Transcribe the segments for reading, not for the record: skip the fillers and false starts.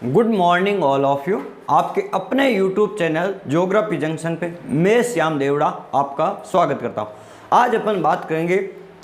Good morning all of you. आपके अपने YouTube channel geography junction पे मैं श्याम देवड़ा आपका स्वागत करता हूँ। आज अपन बात करेंगे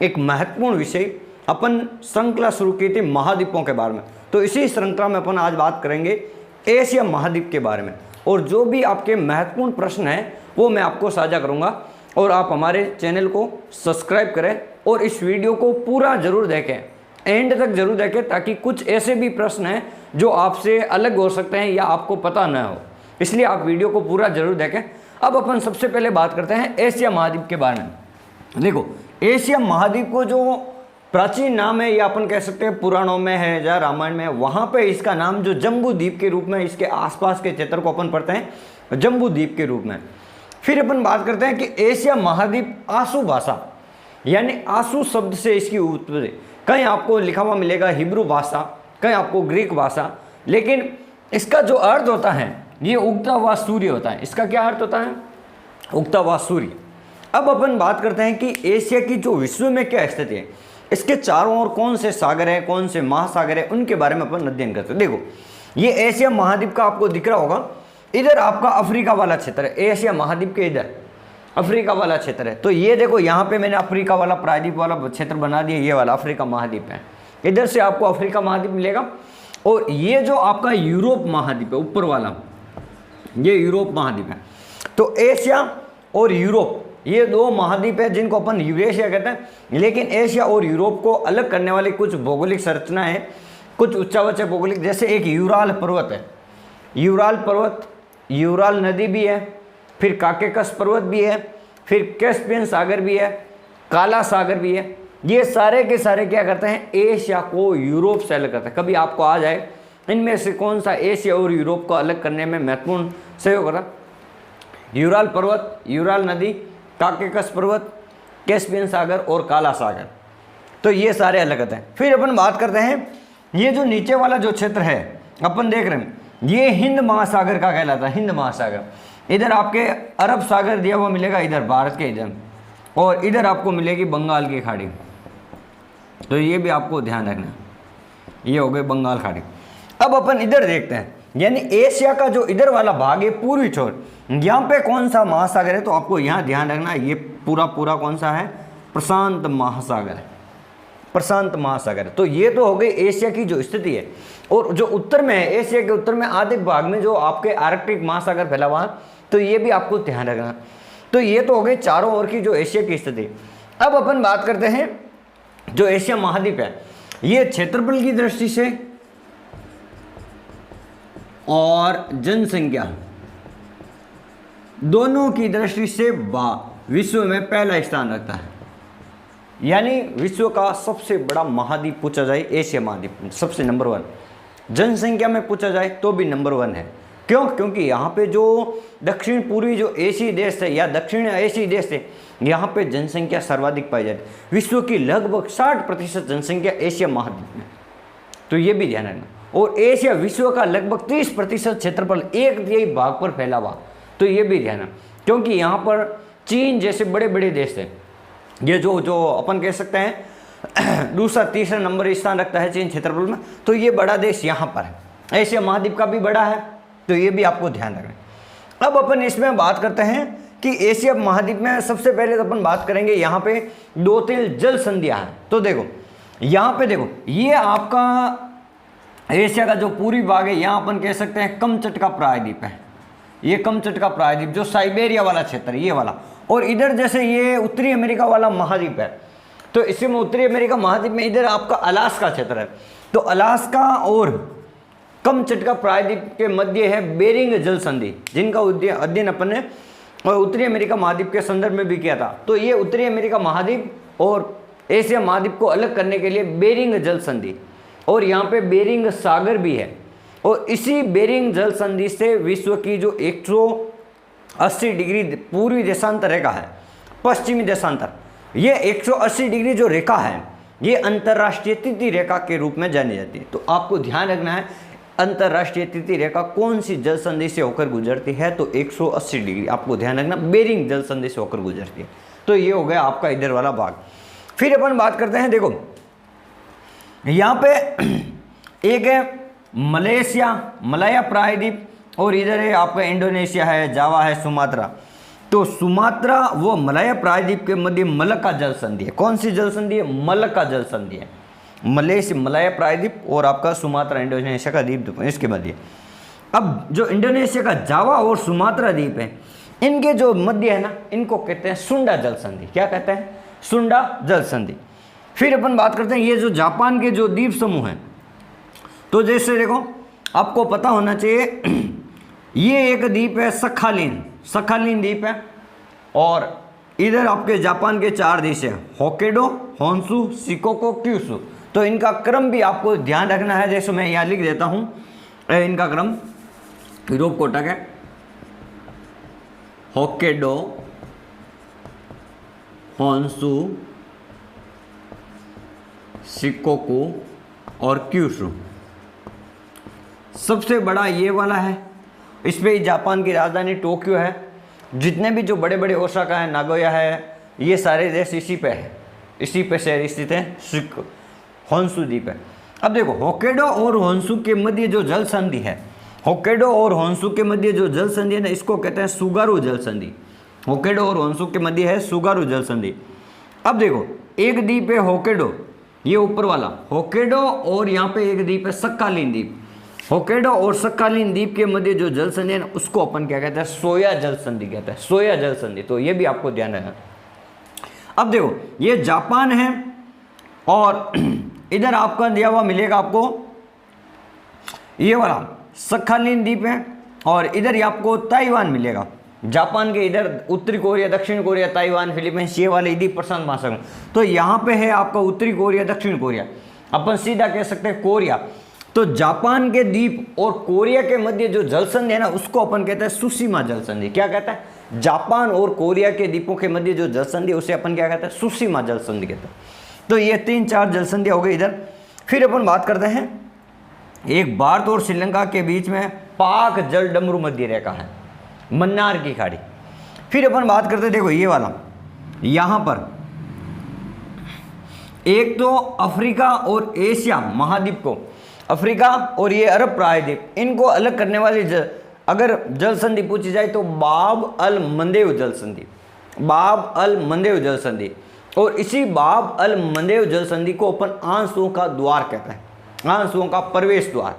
एक महत्वपूर्ण विषय, अपन श्रृंखला शुरू की थी महाद्वीपों के बारे में। तो इसी श्रृंखला में अपन आज बात करेंगे एशिया महाद्वीप के बारे में, और जो भी आपके महत्वपूर्ण प्रश्न हैं वो मैं आपको साझा करूँगा। और आप हमारे चैनल को सब्सक्राइब करें और इस वीडियो को पूरा ज़रूर देखें, एंड तक जरूर देखें, ताकि कुछ ऐसे भी प्रश्न हैं जो आपसे अलग हो सकते हैं या आपको पता न हो, इसलिए आप वीडियो को पूरा जरूर देखें। अब अपन सबसे पहले बात करते हैं एशिया महाद्वीप के बारे में। देखो, एशिया महाद्वीप को जो प्राचीन नाम है या अपन कह सकते हैं पुराणों में है या रामायण में है, वहाँ पे इसका नाम जो जम्बू द्वीप के रूप में, इसके आसपास के क्षेत्र को अपन पढ़ते हैं जम्बू द्वीप के रूप में। फिर अपन बात करते हैं कि एशिया महाद्वीप आसू भाषा यानी आसू शब्द से इसकी उत्पत्ति, कहीं आपको लिखा हुआ मिलेगा हिब्रू भाषा, कहीं आपको ग्रीक भाषा, लेकिन इसका जो अर्थ होता है ये उगता हुआ सूर्य होता है। इसका क्या अर्थ होता है? उगता हुआ सूर्य। अब अपन बात करते हैं कि एशिया की जो विश्व में क्या स्थिति है, इसके चारों ओर कौन से सागर है, कौन से महासागर है, उनके बारे में अपन अध्ययन करते हैं। देखो, ये एशिया महाद्वीप का आपको दिख रहा होगा, इधर आपका अफ्रीका वाला क्षेत्र है। एशिया महाद्वीप के इधर अफ्रीका वाला क्षेत्र है। तो ये देखो, यहाँ पे मैंने अफ्रीका वाला प्रायद्वीप वाला क्षेत्र बना दिया, ये वाला अफ्रीका महाद्वीप है। इधर से आपको अफ्रीका महाद्वीप मिलेगा, और ये जो आपका यूरोप महाद्वीप है ऊपर वाला, ये यूरोप महाद्वीप है। तो एशिया और यूरोप ये दो महाद्वीप है जिनको अपन यूरेशिया कहते हैं। लेकिन एशिया और यूरोप को अलग करने वाली कुछ भौगोलिक संरचना है, कुछ उच्चावच भौगोलिक, जैसे एक यूराल पर्वत है, यूराल पर्वत, यूराल नदी भी है, फिर काकेकस पर्वत भी है, फिर कैस्पियन सागर भी है, काला सागर भी है। ये सारे के सारे क्या करते हैं, एशिया को यूरोप से अलग करते हैं। कभी आपको आ जाए इनमें से कौन सा एशिया और यूरोप को अलग करने में महत्वपूर्ण सहयोग करता है? यूराल पर्वत, यूराल नदी, काकेकस पर्वत, कैस्पियन सागर और काला सागर। तो ये सारे अलग करते हैं। फिर अपन बात करते हैं, ये जो नीचे वाला जो क्षेत्र है अपन देख रहे हैं, ये हिंद महासागर का कहलाता है। हिंद महासागर, इधर आपके अरब सागर दिया हुआ मिलेगा, इधर भारत के इधर, और इधर आपको मिलेगी बंगाल की खाड़ी। तो ये भी आपको ध्यान रखना, ये हो गए बंगाल खाड़ी। अब अपन इधर देखते हैं, यानी एशिया का जो इधर वाला भाग है पूर्वी छोर, यहाँ पे कौन सा महासागर है? तो आपको यहाँ ध्यान रखना, ये पूरा कौन सा है? प्रशांत महासागर है। प्रशांत महासागर। तो ये तो हो गई एशिया की जो स्थिति है। और जो उत्तर में है, एशिया के उत्तर में आधे भाग में जो आपके आर्कटिक महासागर फैला हुआ है, तो ये भी आपको ध्यान रखना। तो ये तो हो गई चारों ओर की जो एशिया की स्थिति। अब अपन बात करते हैं जो एशिया महाद्वीप है, ये क्षेत्रफल की दृष्टि से और जनसंख्या दोनों की दृष्टि से विश्व में पहला स्थान रखता है। यानी विश्व का सबसे बड़ा महाद्वीप पूछा जाए एशिया महाद्वीप सबसे नंबर 1, जनसंख्या में पूछा जाए तो भी नंबर 1 है। क्यों? क्योंकि यहाँ पे जो दक्षिण पूर्वी जो एशियाई देश थे या दक्षिण एशियाई देश थे, यहाँ पे जनसंख्या सर्वाधिक पाई जाती है। विश्व की लगभग 60% जनसंख्या एशिया महाद्वीप में। तो ये भी ध्यान रखना। और एशिया विश्व का लगभग 30% क्षेत्रफल 1/3 भाग पर फैला हुआ। तो ये भी ध्यान, क्योंकि यहाँ पर चीन जैसे बड़े बड़े देश थे, ये जो अपन कह सकते हैं दूसरा तीसरा नंबर स्थान रखता है चीन क्षेत्रफल में। तो ये बड़ा देश यहाँ पर है, एशिया महाद्वीप का भी बड़ा है। तो ये भी आपको ध्यान रखना। अब अपन इसमें बात करते हैं कि एशिया महाद्वीप में सबसे पहले तो अपन बात करेंगे, यहाँ पे 2-3 जल संधियाँ हैं। तो देखो, यहाँ पे देखो, ये आपका एशिया का जो पूर्वी भाग है, यहाँ अपन कह सकते हैं कमचट का प्रायद्वीप है। ये कमचट का प्रायद्वीप जो साइबेरिया वाला क्षेत्र है, ये वाला। और इधर जैसे ये उत्तरी अमेरिका वाला महाद्वीप है, तो इसमें उत्तरी अमेरिका महाद्वीप में इधर आपका अलास्का क्षेत्र है। तो अलास्का और कमचट का प्रायद्वीप के मध्य है बेरिंग जल संधि, जिनका अध्ययन अपन ने उत्तरी अमेरिका महाद्वीप के संदर्भ में भी किया था। तो ये उत्तरी अमेरिका महाद्वीप और एशिया महाद्वीप को अलग करने के लिए बेरिंग जल संधि, और यहाँ पे बेरिंग सागर भी है। और इसी बेरिंग जल संधि से विश्व की जो 180 डिग्री पूर्वी देशांतर रेखा है, पश्चिमी देशांतर, ये 180 डिग्री जो रेखा है, ये अंतर्राष्ट्रीय तिथि रेखा के रूप में जानी जाती है। तो आपको ध्यान रखना है, अंतर्राष्ट्रीय तिथि रेखा कौन सी जल संधि से होकर गुजरती है? तो 180 डिग्री आपको ध्यान रखना, बेरिंग जल संधि से होकर गुजरती है। तो ये हो गया आपका इधर वाला भाग। फिर अपन बात करते हैं, देखो यहाँ पे एक है मलेशिया, मलाया प्रायद्वीप, और इधर है आपका इंडोनेशिया है, जावा है, सुमात्रा। तो सुमात्रा व मलाया प्रायद्वीप के मध्य मलक्का जल संधि है। कौन सी जल संधि है? मलक्का जल संधि है। मलेशिया, मलाया प्रायद्वीप और आपका सुमात्रा इंडोनेशिया का द्वीप इसके मध्य। अब जो इंडोनेशिया का जावा और सुमात्रा द्वीप है, इनके जो मध्य है ना, इनको कहते हैं सुंडा जल संधि। क्या कहते हैं? सुंडा जल संधि। फिर अपन बात करते हैं ये जो जापान के जो द्वीप समूह हैं, तो जैसे देखो आपको पता होना चाहिए, ये एक द्वीप है सखालिन, सखालिन द्वीप है, और इधर आपके जापान के 4 देश है, होक्काइडो, होन्शु, शिकोको, क्यूशु। तो इनका क्रम भी आपको ध्यान रखना है। जैसे मैं यहाँ लिख देता हूँ इनका क्रम, यूरोप कोटक है, होक्काइडो, होन्शु, शिकोकू और क्यूशु। सबसे बड़ा ये वाला है, इस पे जापान की राजधानी टोक्यो है। जितने भी जो बड़े बड़े ओसाका है, नागोया है, ये सारे देश इसी पे है, इसी पे शहर स्थित है, होन्शु द्वीप है। अब देखो होक्काइडो और होन्शु के मध्य जो जल संधि है, होक्काइडो और होन्शु के मध्य जो जल संधि है ना, इसको कहते हैं सुगारू जल संधि। होक्काइडो और होन्शु के मध्य है सुगारू जल संधि। अब देखो एक द्वीप है होक्काइडो, ये ऊपर वाला होक्काइडो, और यहाँ पे एक द्वीप है सक्कालिन द्वीप। होक्काइडो और सक्कालिन द्वीप के मध्य जो जल संधि है ना, उसको अपन क्या कहते हैं? सोया जल संधि कहते हैं, सोया जल संधि। तो ये भी आपको ध्यान रखना। अब देखो ये जापान है, और इधर आपका दिया हुआ मिलेगा आपको ये वाला सक्कालिन द्वीप है, और इधर ही आपको ताइवान मिलेगा। जापान के इधर उत्तरी कोरिया, दक्षिण कोरिया, ताइवान, फिलीपींस, ये वाले द्वीप प्रशांत महासागर। तो यहाँ पे है आपका उत्तरी कोरिया, दक्षिण कोरिया, अपन सीधा कह सकते हैं कोरिया। तो जापान के द्वीप और कोरिया के मध्य जो जल संधि है ना, उसको अपन कहते हैं सुसीमा जल संधि। क्या कहता है? जापान और कोरिया के द्वीपों के मध्य जो जल संधि, उसे अपन क्या कहते हैं? सुसीमा जल संधि कहते हैं। तो ये 3-4 जल संधि हो गई इधर। फिर अपन बात करते हैं, एक भारत और श्रीलंका के बीच में पाक जल डमरू मध्य रेखा है, मन्नार की खाड़ी। फिर अपन बात करते हैं, देखो ये वाला, यहाँ पर एक तो अफ्रीका और एशिया महाद्वीप को, अफ्रीका और ये अरब प्रायद्वीप, इनको अलग करने वाली अगर जल संधि पूछी जाए तो बाब अल मंदेव जल संधि, बाब अल मंदेव जल संधि। और इसी बाब अल मंदेव जल संधि को अपन आंसुओं का द्वार कहते हैं, आंसुओं का प्रवेश द्वार।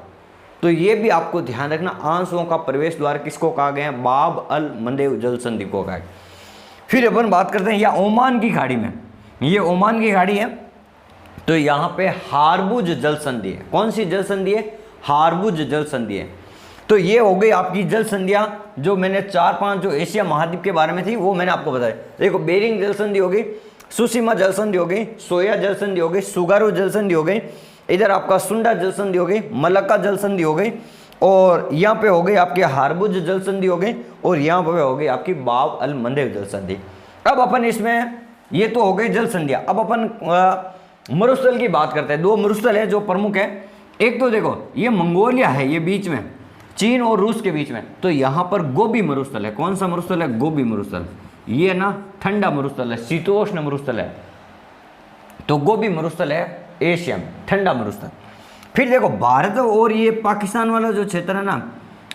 तो ये भी आपको ध्यान रखना, आंसुओं का प्रवेश द्वार किसको कहा गया है? बाब अल मंदेव जल संधि को कहा गया। फिर अपन बात करते हैं या ओमान की खाड़ी में, ये ओमान की खाड़ी है, तो यहाँ पे हारबुज जल संधि है। कौन सी जल संधि है? हारबुज जल संधि है। तो ये हो गई आपकी जल संधियाँ, जो मैंने 4-5 जो एशिया महाद्वीप के बारे में थी वो मैंने आपको बताया। देखो बेरिंग जल संधि हो गई, सुसीमा जल संधि हो गई, सोया जल संधि हो गई, सुगारू जल संधि हो गई, इधर आपका सुंडा जल संधि हो गई, मलक्का जल संधि हो गई, और यहाँ पे हो गई आपकी हारबुज जल संधि हो गई, और यहाँ पे हो गई आपकी बाब अल मंदेव जल संधि। अब अपन इसमें ये तो हो गई जल संधियाँ। अब अपन मरुस्थल की बात करते हैं। 2 मरुस्थल है जो प्रमुख है। एक तो देखो ये मंगोलिया है, ये बीच में चीन और रूस के बीच में, तो यहाँ पर गोबी मरुस्थल है। कौन सा मरुस्थल है? गोबी मरुस्थल। ये ना ठंडा मरुस्थल है, शीतोष्ण मरुस्थल है। तो गोबी मरुस्थल है एशिया में, ठंडा मरुस्थल। फिर देखो भारत और ये पाकिस्तान वाला जो क्षेत्र है ना,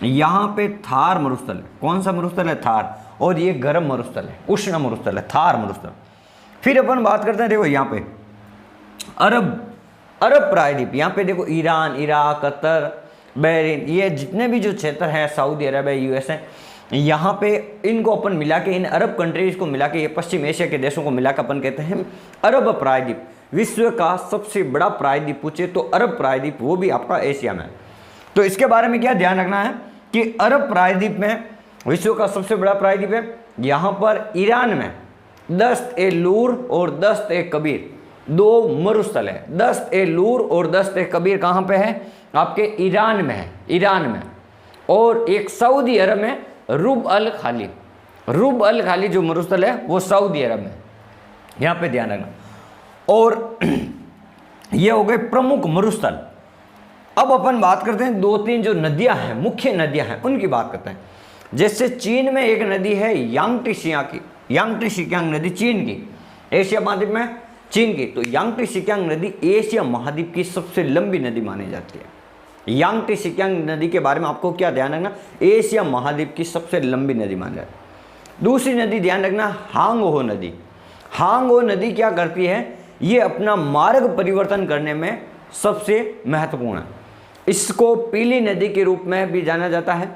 यहाँ पे थार मरुस्थल है। कौन सा मरुस्थल है? थार। और ये गर्म मरुस्थल है, उष्ण मरुस्थल है, थार मरुस्थल। फिर अपन बात करते हैं, देखो यहाँ पे अरब प्रायद्वीप, यहाँ पे देखो ईरान, इराक, कतर, बहरीन, ये जितने भी जो क्षेत्र है, सऊदी अरब है, यूएस है, यहाँ पे इनको अपन मिला के, इन अरब कंट्रीज को मिला के, ये पश्चिम एशिया के देशों को मिला के अपन कहते हैं अरब प्रायद्वीप। विश्व का सबसे बड़ा प्रायद्वीप पूछे तो अरब प्रायद्वीप, वो भी आपका एशिया में। तो इसके बारे में क्या ध्यान रखना है कि अरब प्रायद्वीप में विश्व का सबसे बड़ा प्रायद्वीप है। यहाँ पर ईरान में दस्त-ए-लूर और दस्त-ए-कबीर 2 मरुस्थल है। दस्त-ए-लूर और दस्त-ए-कबीर कहाँ पे है? आपके ईरान में है, ईरान में। और एक सऊदी अरब में रुब अल खाली, रुब अल खाली जो मरुस्थल है वो सऊदी अरब में, यहाँ पे ध्यान रखना। और ये हो गए प्रमुख मरुस्थल। अब अपन बात करते हैं 2-3 जो नदियां हैं, मुख्य नदियां हैं, उनकी बात करते हैं। जैसे चीन में एक नदी है यांगटी-सिकियांग की, यांगटी-सिकियांग नदी चीन की, एशिया महाद्वीप में चीन की। तो यांगटी-सिकियांग नदी एशिया महाद्वीप की सबसे लंबी नदी मानी जाती है। यांगटी सिकियांग नदी के बारे में आपको क्या ध्यान रखना, एशिया महाद्वीप की सबसे लंबी नदी मानी जाती है। दूसरी नदी ध्यान रखना, हांगहो नदी। हांगहो नदी क्या करती है, ये अपना मार्ग परिवर्तन करने में सबसे महत्वपूर्ण है। इसको पीली नदी के रूप में भी जाना जाता है,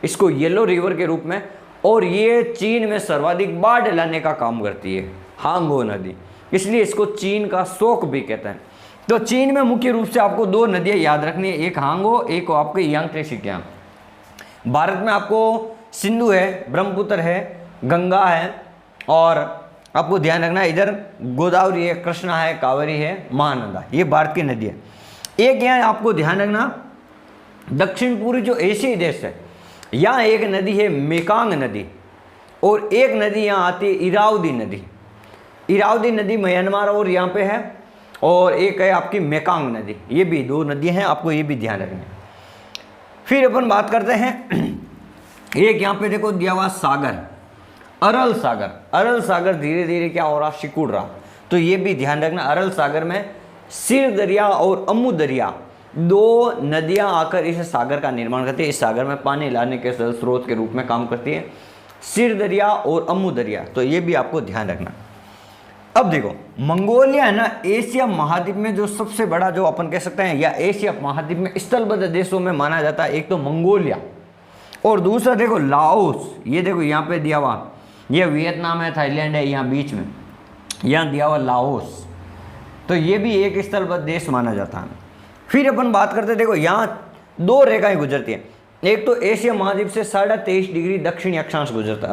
इसको येलो रिवर के रूप में, और ये चीन में सर्वाधिक बाढ़ लाने का काम करती है हांगहो नदी, इसलिए इसको चीन का शोक भी कहते हैं। तो चीन में मुख्य रूप से आपको दो नदियां याद रखनी है, एक हांगहो, एक आपके यांगटी सिकियांग। भारत में आपको सिंधु है, ब्रह्मपुत्र है, गंगा है, और आपको ध्यान रखना है इधर गोदावरी है, कृष्णा है, कावेरी है, महानंदा, ये भारत की नदी है। एक यहाँ आपको ध्यान रखना, दक्षिण पूर्वी जो एशियाई देश है, यहाँ एक नदी है मेकांग नदी, और एक नदी यहाँ आती है इरावदी नदी। इरावदी नदी म्यांमार और यहाँ पे है, और एक है आपकी मेकांग नदी। ये भी दो नदियाँ हैं, आपको ये भी ध्यान रखना है। फिर अपन बात करते हैं, एक यहाँ पे देखो दिया हुआ सागर, अरल सागर। अरल सागर धीरे धीरे क्या हो रहा, सिकुड़ रहा, तो ये भी ध्यान रखना। अरल सागर में सिर दरिया और अम्मू दरिया दो नदियां आकर इस सागर का निर्माण करती है। इस सागर में पानी लाने के जल स्रोत के रूप में काम करती है सिर दरिया और अम्मू दरिया, तो ये भी आपको ध्यान रखना। अब देखो मंगोलिया है ना, एशिया महाद्वीप में जो सबसे बड़ा, जो अपन कह सकते हैं, या एशिया महाद्वीप में स्थलबद्ध देशों में माना जाता है। एक तो मंगोलिया, और दूसरा देखो लाओस। ये देखो यहाँ पे दिया हुआ, ये वियतनाम है, थाईलैंड है, यहाँ बीच में यहाँ दिया हुआ लाओस, तो ये भी एक स्थलबद्ध देश माना जाता है। फिर अपन बात करते हैं, देखो यहाँ दो रेखाएं गुजरती हैं। एक तो एशिया महाद्वीप से 23.5 डिग्री दक्षिणी अक्षांश गुजरता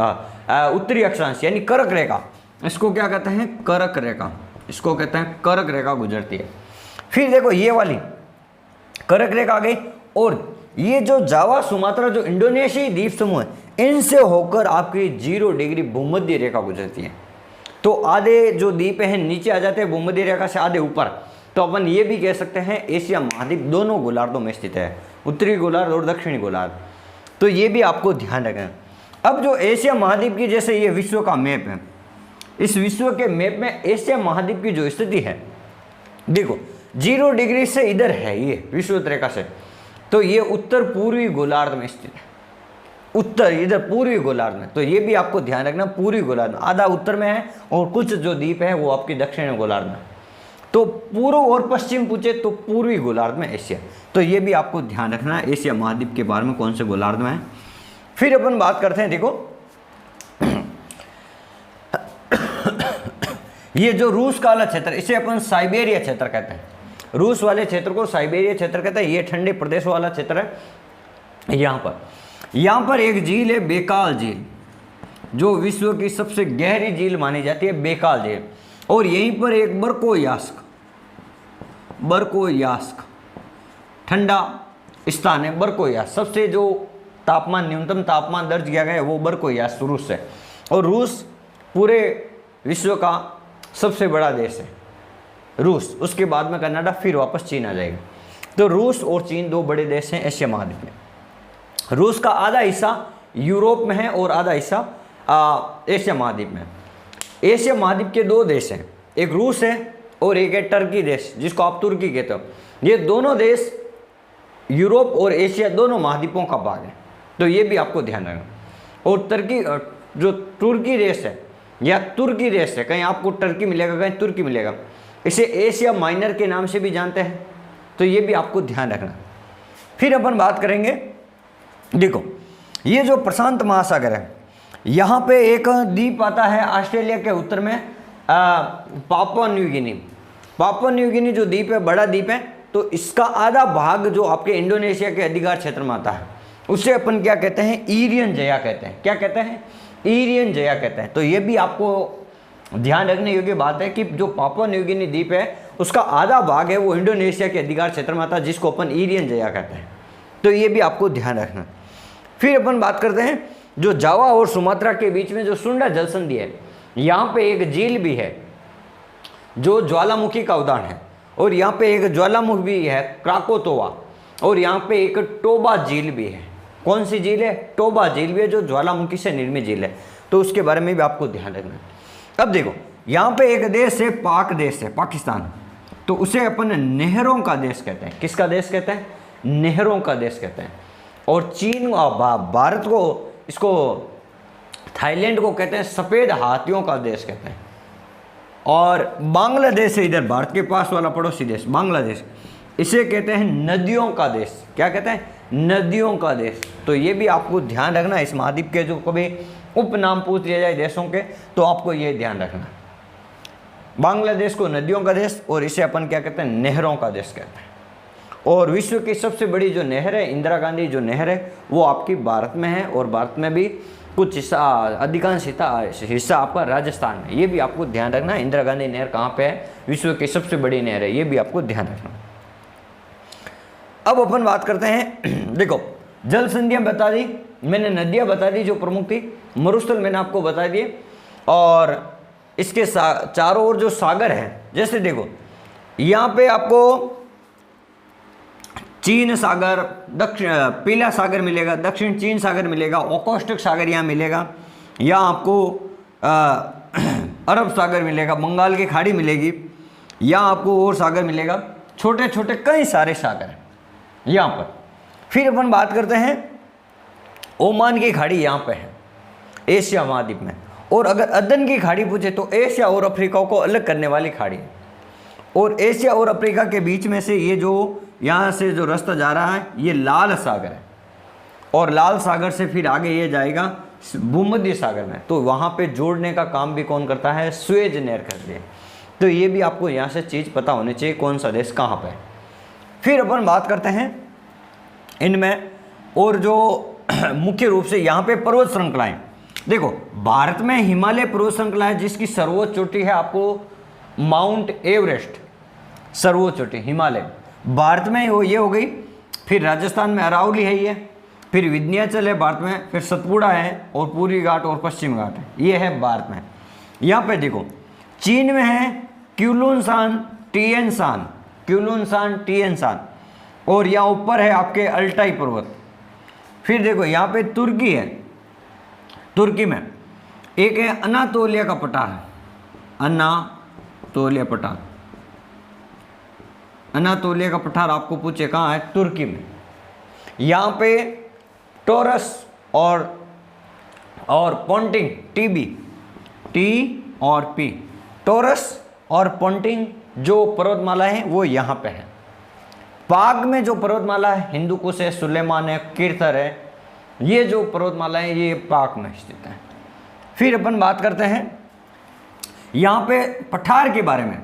है, उत्तरी अक्षांश यानी कर्क रेखा, इसको क्या कहते हैं, कर्क रेखा, इसको कहते हैं कर्क रेखा गुजरती है। फिर देखो ये वाली कर्क रेखा आ गई, और ये जो जावा सुमात्रा जो इंडोनेशियाई द्वीप समूह है, इनसे होकर आपकी 0 डिग्री भूमध्य रेखा गुजरती है। तो आधे जो द्वीप हैं नीचे आ जाते हैं भूमध्य रेखा से, आधे ऊपर। तो अपन ये भी कह सकते हैं एशिया महाद्वीप दोनों गोलार्धों में स्थित है, उत्तरी गोलार्ध और दक्षिणी गोलार्ध, तो ये भी आपको ध्यान रखना। अब जो एशिया महाद्वीप की, जैसे ये विश्व का मैप है, इस विश्व के मैप में एशिया महाद्वीप की जो स्थिति है, देखो 0 डिग्री से इधर है ये विषुवत रेखा से, तो ये उत्तर पूर्वी गोलार्ध में स्थित है, उत्तर इधर पूर्वी गोलार्ध में। तो ये भी आपको ध्यान रखना, पूर्वी गोलार्ध में आधा उत्तर में है, और कुछ जो द्वीप है वो आपकी दक्षिण गोलार्ध में। तो पूर्व और पश्चिम पूछे तो पूर्वी गोलार्ध में एशिया, तो ये भी आपको ध्यान रखना है एशिया महाद्वीप के बारे में, कौन से गोलार्ध में है। फिर अपन बात करते हैं, देखो ये जो रूस का वाला क्षेत्र, इसे अपन साइबेरिया क्षेत्र कहते हैं। रूस वाले क्षेत्र को साइबेरिया क्षेत्र कहते हैं। ये ठंडे प्रदेश वाला क्षेत्र है। यहाँ पर एक झील है बेकाल झील, जो विश्व की सबसे गहरी झील मानी जाती है, बेकाल झील। और यहीं पर एक बरकोयास्क ठंडा स्थान है। बरकोयास्क सबसे जो तापमान, न्यूनतम तापमान दर्ज किया गया है वो बरकोयास्क रूस है। और रूस पूरे विश्व का सबसे बड़ा देश है, रूस, उसके बाद में कनाडा, फिर वापस चीन आ जाएगा। तो रूस और चीन दो बड़े देश हैं एशिया महाद्वीप में। रूस का आधा हिस्सा यूरोप में है और आधा हिस्सा एशिया महाद्वीप में। एशिया महाद्वीप के दो देश हैं, एक रूस है और एक है टर्की देश, जिसको आप तुर्की कहते हो। ये दोनों देश यूरोप और एशिया दोनों महाद्वीपों का भाग है, तो ये भी आपको ध्यान रखना। और टर्की, जो तुर्की देश है या तुर्की देश है, कहीं आपको टर्की मिलेगा, कहीं तुर्की मिलेगा, इसे एशिया माइनर के नाम से भी जानते हैं, तो ये भी आपको ध्यान रखना। फिर अपन बात करेंगे, देखो ये जो प्रशांत महासागर है, यहाँ पे एक द्वीप आता है ऑस्ट्रेलिया के उत्तर में, Papua New Guinea. Papua New Guinea जो द्वीप है, बड़ा द्वीप है, तो इसका आधा भाग जो आपके इंडोनेशिया के अधिकार क्षेत्र में आता है, उसे अपन क्या कहते हैं, ईरियन जया कहते हैं। क्या कहते हैं, ईरियन जया कहते हैं। तो ये भी आपको ध्यान रखने योग्य बात है कि जो पापुआ न्यू गिनी द्वीप है, उसका आधा भाग है वो इंडोनेशिया के अधिकार क्षेत्र में आता है, जिसको अपन ईरियन जया कहते हैं। तो ये भी आपको ध्यान रखना। फिर अपन बात करते हैं, जो जावा और सुमात्रा के बीच में जो सुंडा जलसंधि है, यहाँ पे एक झील भी है जो ज्वालामुखी का उदाहरण है। और यहाँ पे एक ज्वालामुखी भी है, क्राकोतोवा। और यहाँ पे एक टोबा झील भी है। कौन सी झील है, टोबा झील भी है, जो ज्वालामुखी से निर्मित झील है। तो उसके बारे में भी आपको ध्यान रखना है। अब देखो यहाँ पे एक देश है, पाक देश है, पाकिस्तान, तो उसे अपन नहरों का देश कहते हैं। किसका देश कहते हैं, नहरों का देश कहते हैं। और चीन भारत को, इसको थाईलैंड को कहते हैं सफ़ेद हाथियों का देश कहते हैं। और बांग्लादेश है इधर भारत के पास वाला पड़ोसी देश बांग्लादेश, इसे कहते हैं नदियों का देश। क्या कहते हैं? नदियों का देश। तो ये भी आपको ध्यान रखना, इस महाद्वीप के जो कभी उपनाम पूछ लिया जाए देशों के तो आपको ये ध्यान रखना, बांग्लादेश को नदियों का देश और इसे अपन क्या कहते हैं? नहरों का देश कहते हैं। और विश्व की सबसे बड़ी जो नहर है, इंदिरा गांधी जो नहर है, वो आपकी भारत में है। और भारत में भी कुछ हिस्सा, अधिकांश हिस्सा आपका राजस्थान में। ये भी आपको ध्यान रखना, इंदिरा गांधी नहर कहाँ पे है, विश्व की सबसे बड़ी नहर है, ये भी आपको ध्यान रखना। अब अपन बात करते हैं, देखो जल संधियाँ बता दी मैंने, नदियाँ बता दी जो प्रमुख थी, मरुस्थल मैंने आपको बता दिए। और इसके चारों ओर जो सागर है, जैसे देखो यहाँ पे आपको चीन सागर, दक्षिण पीला सागर मिलेगा, दक्षिण चीन सागर मिलेगा, ओकोस्टिक सागर यहाँ मिलेगा, यहाँ आपको अरब सागर मिलेगा, बंगाल की खाड़ी मिलेगी, यहाँ आपको और सागर मिलेगा, छोटे छोटे कई सारे सागर हैं यहाँ पर। फिर अपन बात करते हैं ओमान की खाड़ी यहाँ पे है एशिया महाद्वीप में। और अगर अदन की खाड़ी पूछे तो एशिया और अफ्रीका को अलग करने वाली खाड़ी है। और एशिया और अफ्रीका के बीच में से ये जो यहाँ से जो रास्ता जा रहा है ये लाल सागर है। और लाल सागर से फिर आगे ये जाएगा भूमध्य सागर में। तो वहाँ पे जोड़ने का काम भी कौन करता है? सुएज नहर करती है। तो ये भी आपको यहाँ से चीज़ पता होनी चाहिए कौन सा देश कहाँ पे है। फिर अपन बात करते हैं इनमें, और जो मुख्य रूप से यहाँ पे पर्वत श्रृंखलाएं, देखो भारत में हिमालय पर्वत श्रृंखला है जिसकी सर्वोच्च चोटी है आपको माउंट एवरेस्ट, सर्वोच्च चोटी हिमालय भारत में ये हो गई। फिर राजस्थान में अरावली है ये, फिर विंध्याचल है भारत में, फिर सतपुड़ा है और पूर्वी घाट और पश्चिम घाट है, ये है भारत में। यहाँ पे देखो चीन में है क्यूलुनसान टिएनशान, क्यूलुनसान टिएनशान, और यहाँ ऊपर है आपके अल्टाई पर्वत। फिर देखो यहाँ पे तुर्की है, तुर्की में एक है अनातोलिया का पठार, अनातोलिया पठार, अनातोलिया का पठार आपको पूछे कहाँ है? तुर्की में। यहाँ पे टोरस और पोंटिंग, टीबी, टी और पी, टोरस और पोंटिंग जो पर्वतमाला है वो यहाँ पे है। पाक में जो पर्वतमाला है हिंदुकुश है, सुलेमान है, कीर्थर है, ये जो पर्वतमाला है ये पाक में स्थित है। फिर अपन बात करते हैं यहाँ पे पठार के बारे में,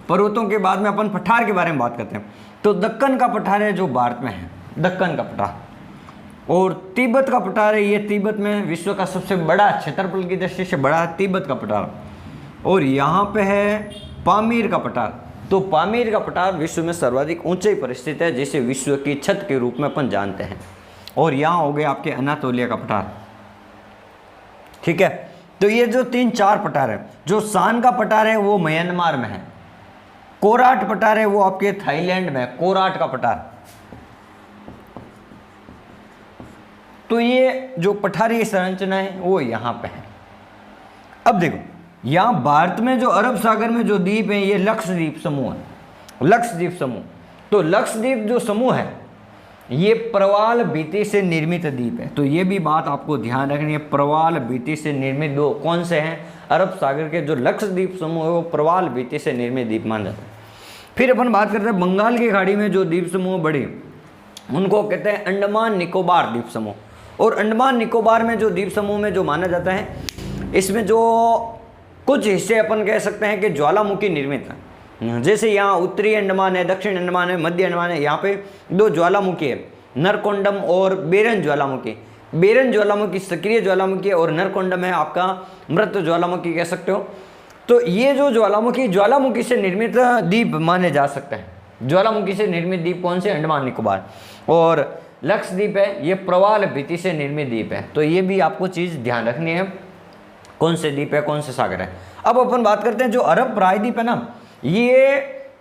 पर्वतों के बाद में अपन पठार के बारे में बात करते हैं। तो दक्कन का पठार है जो भारत में है, दक्कन का पठार, और तिब्बत का पठार है, ये तिब्बत में विश्व का सबसे बड़ा, क्षेत्रफल की दृष्टि से बड़ा है तिब्बत का पठार। और यहाँ पे है पामीर का पठार। तो पामीर का पठार विश्व में सर्वाधिक ऊंचाई पर स्थित है, जिसे विश्व की छत के रूप में अपन जानते हैं। और यहाँ हो गए आपके अनातोलिया का पठार, ठीक है। तो ये जो 3-4 पठार है, जो सान का पठार है वो म्यांमार में है, कोराट पठार है वो आपके थाईलैंड में, कोराट का पठार। तो ये जो पठारी संरचना है वो यहाँ पे है। अब देखो यहाँ भारत में जो अरब सागर में जो द्वीप है ये लक्षद्वीप समूह है, लक्षद्वीप समूह। तो लक्षद्वीप जो समूह है ये प्रवाल भित्ति से निर्मित द्वीप है। तो ये भी बात आपको ध्यान रखनी है, प्रवाल भित्ति से निर्मित दो कौन से हैं? अरब सागर के जो लक्षद्वीप समूह है वो प्रवाल भित्ति से निर्मित द्वीप मान जाता है। फिर अपन बात करते हैं बंगाल की खाड़ी में जो द्वीप समूह बड़े, उनको कहते हैं अंडमान निकोबार द्वीप समूह। और अंडमान निकोबार में जो द्वीप समूह में जो माना जाता है, इसमें जो कुछ हिस्से अपन कह सकते हैं कि ज्वालामुखी निर्मित है। जैसे यहाँ उत्तरी अंडमान है, दक्षिण अंडमान है, मध्य अंडमान है, यहाँ पे 2 ज्वालामुखी है, नरकोंडम और बेरन ज्वालामुखी। बेरन ज्वालामुखी सक्रिय ज्वालामुखी है और नरकोंडम है आपका मृत ज्वालामुखी कह सकते हो। तो ये जो ज्वालामुखी से निर्मित द्वीप माने जा सकते हैं। ज्वालामुखी से निर्मित द्वीप कौन से? अंडमान निकोबार। और लक्षद्वीप है ये प्रवाल भित्ति से निर्मित द्वीप है। तो ये भी आपको चीज़ ध्यान रखनी है, कौन से द्वीप है, कौन से सागर है। अब अपन बात करते हैं जो अरब प्रायद्वीप है ना, ये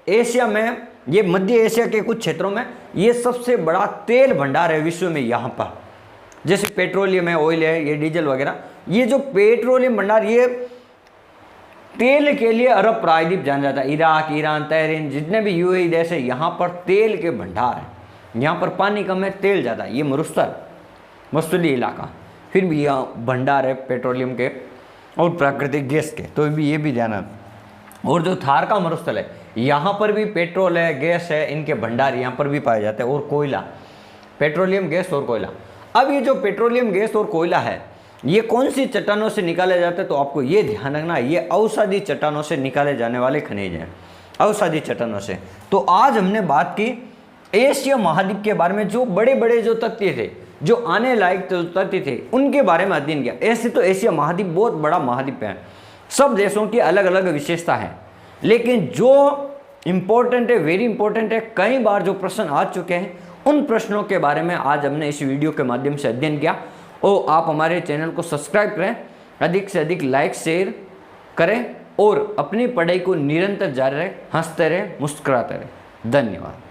एशिया में, ये मध्य एशिया के कुछ क्षेत्रों में ये सबसे बड़ा तेल भंडार है विश्व में। यहाँ पर जैसे पेट्रोलियम है, ऑयल है, ये डीजल वगैरह, ये जो पेट्रोलियम भंडार, ये तेल के लिए अरब प्रायद्वीप जाना जाता है। इराक, ईरान, तहरीन, जितने भी यूएई देश है यहाँ पर तेल के भंडार है। यहाँ पर पानी कम है, तेल ज़्यादा है, ये मरुस्थलीय इलाका। फिर भी यहाँ भंडार है पेट्रोलियम के और प्राकृतिक गैस के, तो भी ये भी ध्यान रखना। और जो थार का मरुस्थल है, यहाँ पर भी पेट्रोल है, गैस है, इनके भंडार यहाँ पर भी पाए जाते हैं, और कोयला, पेट्रोलियम गैस और कोयला। अब ये जो पेट्रोलियम गैस और कोयला है, ये कौन सी चट्टानों से निकाले जाते हैं, तो आपको ये ध्यान रखना, ये अवसादी चट्टानों से निकाले जाने वाले खनिज हैं, अवसादी चट्टानों से। तो आज हमने बात की एशिया महाद्वीप के बारे में, जो बड़े बड़े जो तथ्य थे, जो आने लायक तथ्य थे, उनके बारे में अध्ययन किया। ऐसे तो एशिया महाद्वीप बहुत बड़ा महाद्वीप है, सब देशों की अलग अलग विशेषता है, लेकिन जो इम्पोर्टेंट है, वेरी इंपॉर्टेंट है, कई बार जो प्रश्न आ चुके हैं, उन प्रश्नों के बारे में आज हमने इस वीडियो के माध्यम से अध्ययन किया। और आप हमारे चैनल को सब्सक्राइब करें, अधिक से अधिक लाइक शेयर करें और अपनी पढ़ाई को निरंतर जारी रखें, हंसते रहें, मुस्कुराते रहें। धन्यवाद।